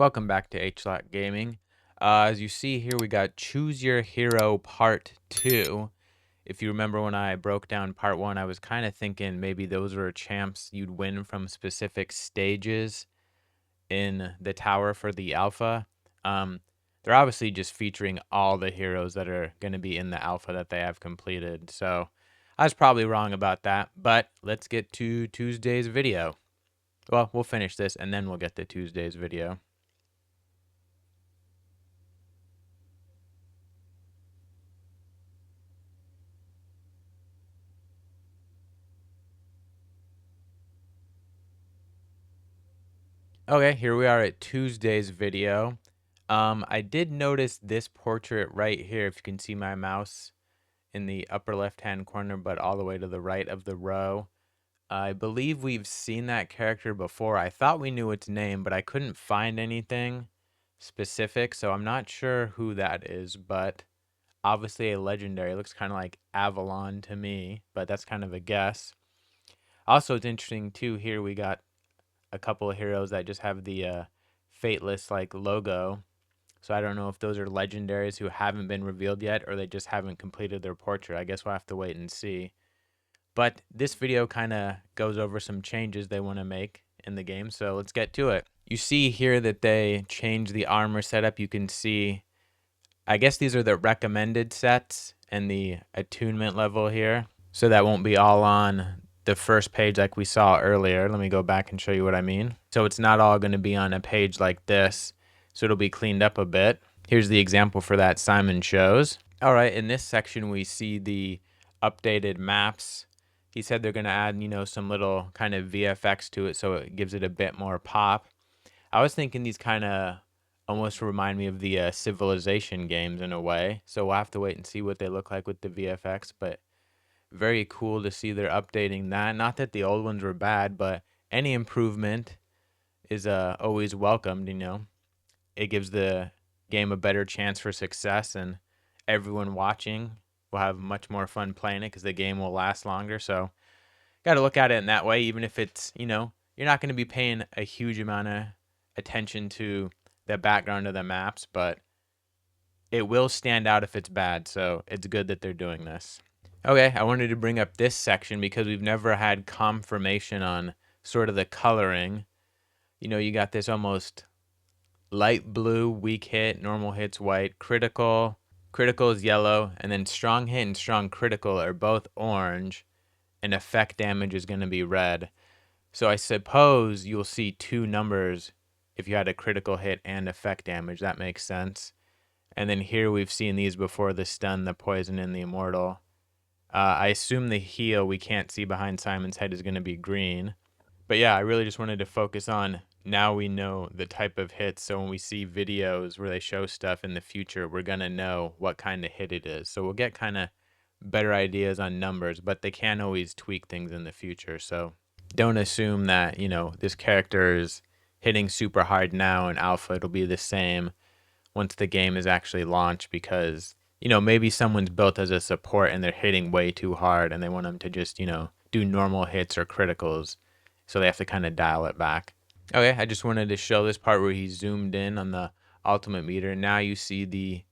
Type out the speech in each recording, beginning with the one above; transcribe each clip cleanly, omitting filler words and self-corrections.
Welcome back to H-Slot Gaming. As you see here, we got Choose Your Hero Part 2. If you remember when I broke down Part 1, I was kind of thinking maybe those were champs you'd win from specific stages in the tower for the alpha. They're obviously just featuring all the heroes that are going to be in the alpha that they have completed. So I was probably wrong about that, but let's get to Tuesday's video. Well, we'll finish this and then we'll get to Tuesday's video. Okay, here we are at Tuesday's video. I did notice this portrait right here, if you can see my mouse in the upper left-hand corner, but all the way to the right of the row. I believe we've seen that character before. I thought we knew its name, but I couldn't find anything specific, so I'm not sure who that is, but obviously a legendary. It looks kind of like Avalon to me, but that's kind of a guess. Also, it's interesting too, here we got a couple of heroes that just have the Fatless like logo. So I don't know if those are legendaries who haven't been revealed yet or they just haven't completed their portrait. I guess we'll have to wait and see. But this video kind of goes over some changes they want to make in the game. So let's get to it. You see here that they changed the armor setup. You can see, I guess these are the recommended sets and the attunement level here. So that won't be all on the first page like we saw earlier. Let me go back and show you what I mean. So it's not all going to be on a page like this. So it'll be cleaned up a bit. Here's the example for that Simon shows. All right, in this section we see the updated maps. He said they're going to add, some little kind of VFX to it so it gives it a bit more pop. I was thinking these kind of almost remind me of the Civilization games in a way. So we'll have to wait and see what they look like with the VFX, but very cool to see they're updating that. Not that the old ones were bad, but any improvement is always welcomed, It gives the game a better chance for success, and everyone watching will have much more fun playing it because the game will last longer. So got to look at it in that way, even if it's, you're not going to be paying a huge amount of attention to the background of the maps, but it will stand out if it's bad. So it's good that they're doing this. Okay, I wanted to bring up this section because we've never had confirmation on sort of the coloring. You got this almost light blue, weak hit, normal hit's white, critical is yellow, and then strong hit and strong critical are both orange, and effect damage is going to be red. So I suppose you'll see two numbers if you had a critical hit and effect damage. That makes sense. And then here we've seen these before, the stun, the poison, and the immortal. I assume the heal we can't see behind Simon's head is going to be green. But yeah, I really just wanted to focus on now we know the type of hits. So when we see videos where they show stuff in the future, we're going to know what kind of hit it is. So we'll get kind of better ideas on numbers, but they can always tweak things in the future. So don't assume that, this character is hitting super hard now in alpha. It'll be the same once the game is actually launched because maybe someone's built as a support and they're hitting way too hard and they want them to just, do normal hits or criticals. So they have to kind of dial it back. Okay, I just wanted to show this part where he zoomed in on the ultimate meter. Now you see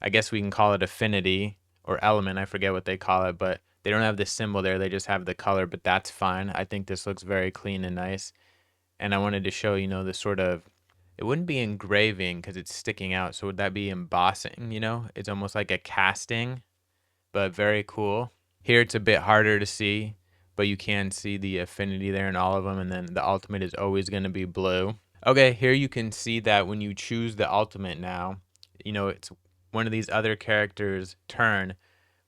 I guess we can call it affinity or element. I forget what they call it, but they don't have the symbol there. They just have the color, but that's fine. I think this looks very clean and nice. And I wanted to show, this sort of, it wouldn't be engraving because it's sticking out. So would that be embossing? It's almost like a casting, but very cool. Here it's a bit harder to see, but you can see the affinity there in all of them. And then the ultimate is always going to be blue. Okay, here you can see that when you choose the ultimate now, it's one of these other characters' turn,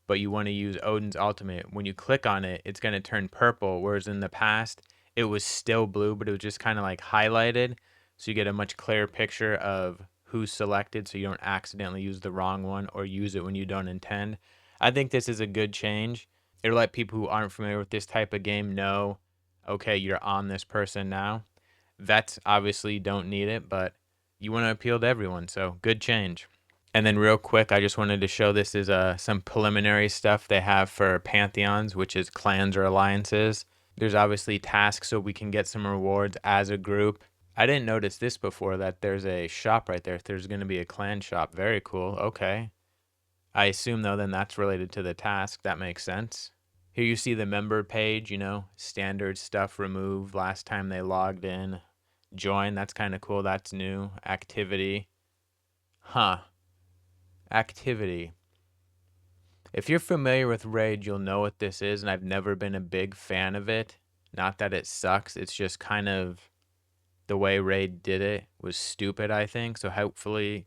but you want to use Odin's ultimate. When you click on it, it's going to turn purple, whereas in the past, it was still blue, but it was just kind of like highlighted. So you get a much clearer picture of who's selected so you don't accidentally use the wrong one or use it when you don't intend. I think this is a good change. It'll let people who aren't familiar with this type of game know, okay, you're on this person now. Vets obviously don't need it, but you want to appeal to everyone, so good change. And then real quick, I just wanted to show this is some preliminary stuff they have for Pantheons, which is clans or alliances. There's obviously tasks so we can get some rewards as a group. I didn't notice this before, that there's a shop right there. There's going to be a clan shop. Very cool. Okay. I assume, though, then that's related to the task. That makes sense. Here you see the member page, standard stuff removed last time they logged in. Join, that's kind of cool. That's new. Activity. Huh. Activity. If you're familiar with Raid, you'll know what this is, and I've never been a big fan of it. Not that it sucks, it's just kind of the way Raid did it was stupid, I think. So hopefully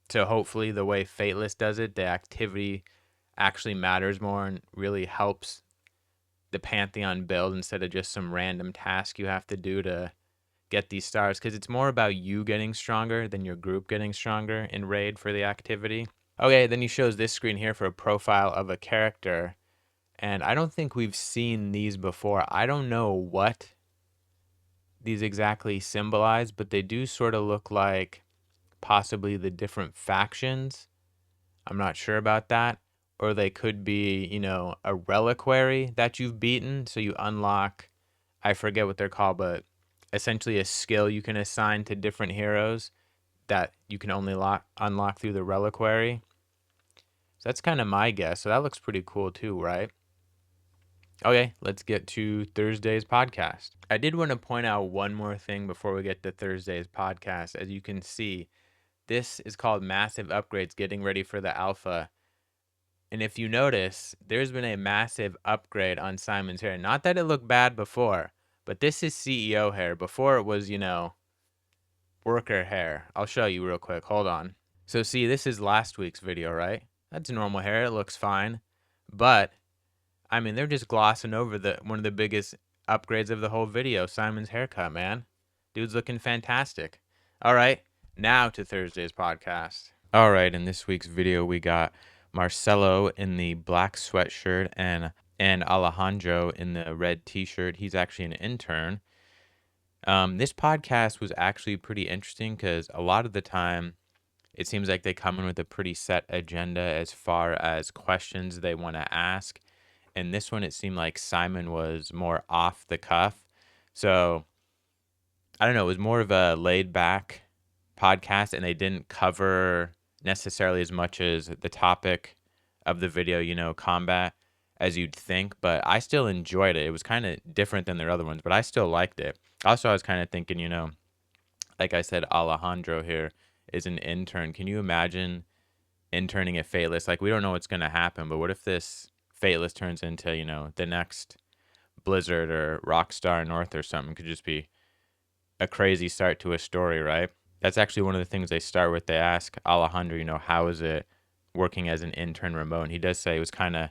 the way Fatless does it, the activity actually matters more and really helps the Pantheon build instead of just some random task you have to do to get these stars, because it's more about you getting stronger than your group getting stronger in Raid for the activity. Okay, then he shows this screen here for a profile of a character, and I don't think we've seen these before. I don't know what these exactly symbolize, but they do sort of look like possibly the different factions. I'm not sure about that. Or they could be, a reliquary that you've beaten. So you unlock, I forget what they're called, but essentially a skill you can assign to different heroes that you can only unlock through the reliquary. So that's kind of my guess. So that looks pretty cool too, right? Okay, let's get to Thursday's podcast. I did want to point out one more thing before we get to Thursday's podcast. As you can see, this is called Massive Upgrades Getting Ready for the Alpha. And if you notice, there's been a massive upgrade on Simon's hair. Not that it looked bad before, but this is CEO hair. Before it was, worker hair. I'll show you real quick. Hold on. So see, this is last week's video, right? That's normal hair. It looks fine. But I mean, they're just glossing over one of the biggest upgrades of the whole video, Simon's haircut, man. Dude's looking fantastic. All right, now to Thursday's podcast. All right, in this week's video, we got Marcelo in the black sweatshirt and Alejandro in the red t-shirt. He's actually an intern. This podcast was actually pretty interesting because a lot of the time it seems like they come in with a pretty set agenda as far as questions they want to ask. And this one, it seemed like Simon was more off the cuff. So I don't know, it was more of a laid back podcast, and they didn't cover necessarily as much as the topic of the video, combat, as you'd think. But I still enjoyed it. It was kind of different than their other ones, but I still liked it. Also, I was kind of thinking, like I said, Alejandro here is an intern. Can you imagine interning at Fatless? Like, we don't know what's going to happen, but what if this Fatless turns into, the next Blizzard or Rockstar North or something? It could just be a crazy start to a story, right? That's actually one of the things they start with. They ask Alejandro, how is it working as an intern remote? And he does say it was kind of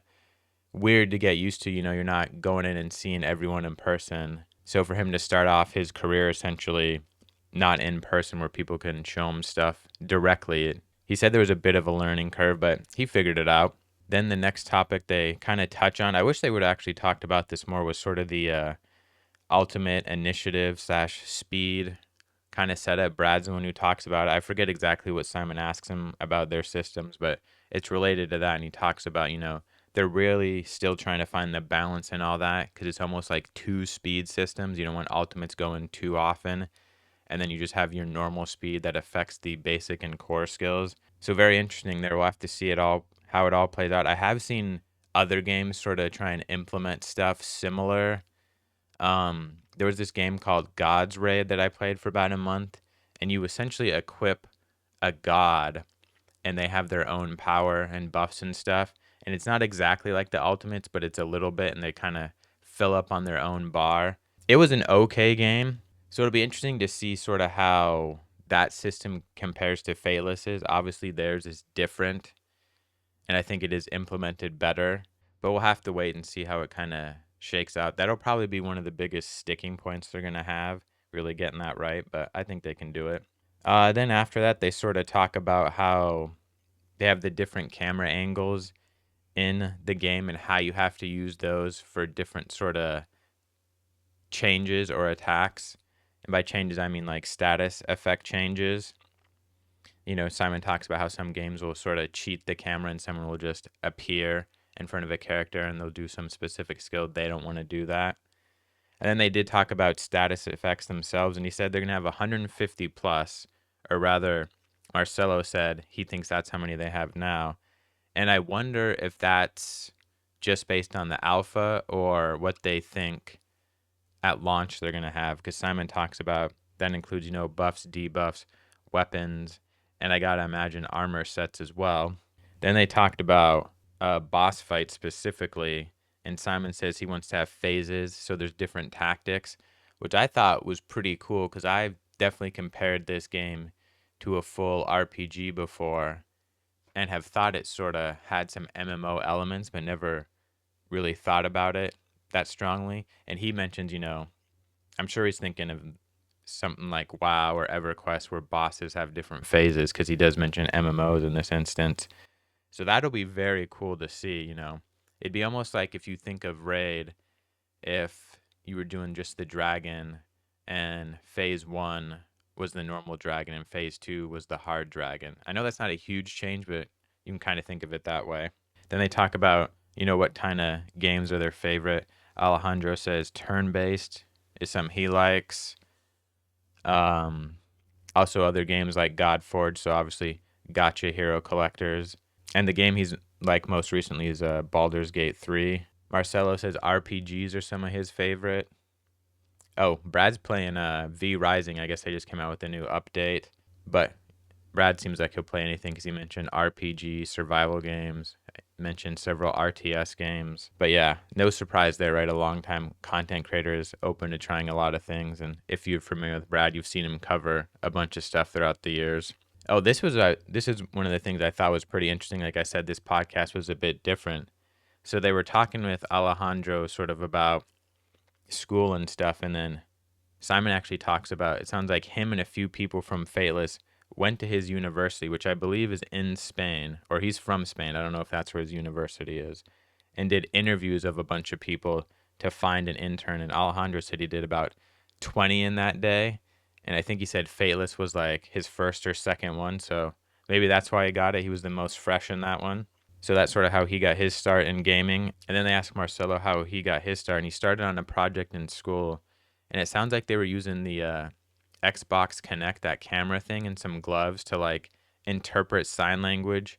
weird to get used to. You're not going in and seeing everyone in person. So for him to start off his career essentially not in person where people can show him stuff directly, he said there was a bit of a learning curve, but he figured it out. Then the next topic they kind of touch on, I wish they would have actually talked about this more, was sort of the ultimate initiative / speed kind of setup. Brad's the one who talks about it. I forget exactly what Simon asks him about their systems, but it's related to that. And he talks about, they're really still trying to find the balance and all that, because it's almost like two speed systems. You don't want ultimates going too often, and then you just have your normal speed that affects the basic and core skills. So very interesting there. We'll have to see how it all plays out. I have seen other games sort of try and implement stuff similar. There was this game called God's Raid that I played for about a month, and you essentially equip a god, and they have their own power and buffs and stuff. And it's not exactly like the ultimates, but it's a little bit, and they kind of fill up on their own bar. It was an okay game, so it'll be interesting to see sort of how that system compares to Fatless's. Obviously, theirs is different, and I think it is implemented better, but we'll have to wait and see how it kind of shakes out. That'll probably be one of the biggest sticking points they're going to have, really getting that right, but I think they can do it. Then after that, they sort of talk about how they have the different camera angles in the game and how you have to use those for different sort of changes or attacks. And by changes, I mean like status effect changes. Simon talks about how some games will sort of cheat the camera and someone will just appear in front of a character and they'll do some specific skill. They don't want to do that. And then they did talk about status effects themselves, and he said they're going to have 150 plus, or rather, Marcelo said he thinks that's how many they have now. And I wonder if that's just based on the alpha or what they think at launch they're going to have, because Simon talks about that includes, buffs, debuffs, weapons, and I got to imagine armor sets as well. Then they talked about boss fights specifically, and Simon says he wants to have phases, so there's different tactics, which I thought was pretty cool because I've definitely compared this game to a full RPG before and have thought it sort of had some MMO elements, but never really thought about it that strongly. And he mentions, I'm sure he's thinking of something like WoW or EverQuest where bosses have different phases because he does mention MMOs in this instance. So that'll be very cool to see. It'd be almost like if you think of Raid, if you were doing just the dragon and phase 1 was the normal dragon and phase 2 was the hard dragon. I know that's not a huge change, but you can kind of think of it that way. Then they talk about, what kind of games are their favorite. Alejandro says turn-based is something he likes. Also other games like Godforge, so obviously gotcha hero collectors. And the game he's like most recently is Baldur's Gate 3. Marcelo says RPGs are some of his favorite. Oh, Brad's playing V Rising. I guess they just came out with a new update. But Brad seems like he'll play anything because he mentioned RPG, survival games, mentioned several RTS games. But yeah, no surprise there, right? A long-time content creator is open to trying a lot of things. And if you're familiar with Brad, you've seen him cover a bunch of stuff throughout the years. Oh, this is one of the things I thought was pretty interesting. Like I said, this podcast was a bit different. So they were talking with Alejandro sort of about school and stuff, and then Simon actually talks about, it sounds like him and a few people from Fatless went to his university, which I believe is in Spain, or he's from Spain. I don't know if that's where his university is, and did interviews of a bunch of people to find an intern. And Alejandro said he did about 20 in that day. And I think he said Fatless was like his first or second one. So maybe that's why he got it. He was the most fresh in that one. So that's sort of how he got his start in gaming. And then they asked Marcelo how he got his start. And he started on a project in school. And it sounds like they were using the Xbox Connect, that camera thing, and some gloves to like interpret sign language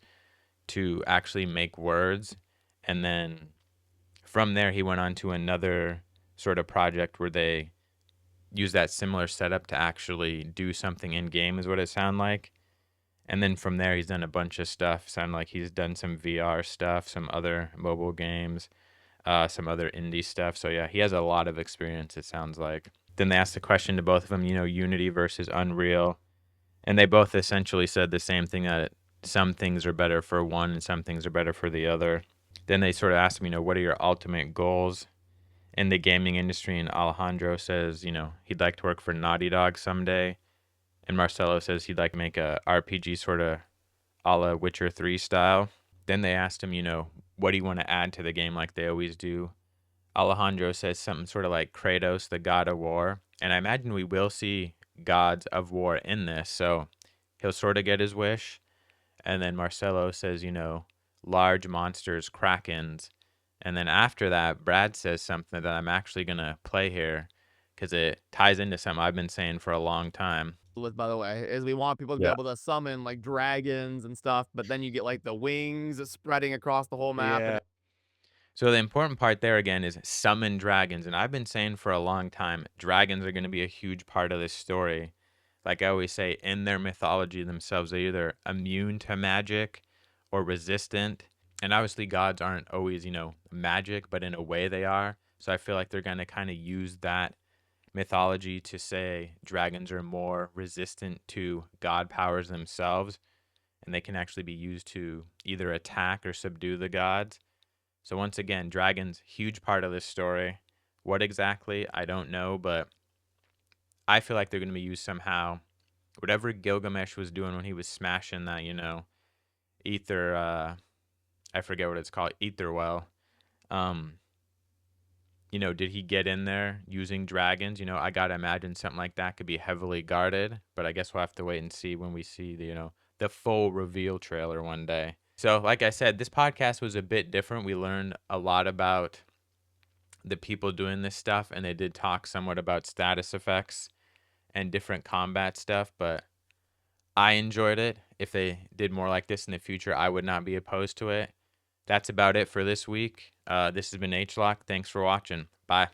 to actually make words. And then from there, he went on to another sort of project where they use that similar setup to actually do something in game, is what it sounded like. And then from there, he's done a bunch of stuff. Sound like he's done some VR stuff, some other mobile games, some other indie stuff. So yeah, he has a lot of experience, it sounds like. Then they asked the question to both of them, Unity versus Unreal. And they both essentially said the same thing, that some things are better for one and some things are better for the other. Then they sort of asked him, what are your ultimate goals in the gaming industry? And Alejandro says, he'd like to work for Naughty Dog someday. And Marcelo says he'd like to make a RPG sort of a la Witcher 3 style. Then they asked him, what do you want to add to the game like they always do? Alejandro says something sort of like Kratos, the god of war. And I imagine we will see gods of war in this. So he'll sort of get his wish. And then Marcelo says, large monsters, krakens. And then after that, Brad says something that I'm actually going to play here because it ties into something I've been saying for a long time. With, by the way, is we want people to be Yeah. able to summon like dragons and stuff, but then you get like the wings spreading across the whole map. Yeah. So the important part there again is summon dragons. And I've been saying for a long time, dragons are going to be a huge part of this story. Like I always say, in their mythology themselves, they're either immune to magic or resistant. And obviously gods aren't always, magic, but in a way they are. So I feel like they're going to kind of use that mythology to say dragons are more resistant to god powers themselves, and they can actually be used to either attack or subdue the gods. So once again, dragons, huge part of this story. What exactly, I don't know, but I feel like they're going to be used somehow. Whatever Gilgamesh was doing when he was smashing that, ether, I forget what it's called, ether well. Did he get in there using dragons? I got to imagine something like that could be heavily guarded, but I guess we'll have to wait and see when we see the full reveal trailer one day. So, like I said, this podcast was a bit different. We learned a lot about the people doing this stuff, and they did talk somewhat about status effects and different combat stuff, but I enjoyed it. If they did more like this in the future, I would not be opposed to it. That's about it for this week. This has been H-Lock. Thanks for watching. Bye.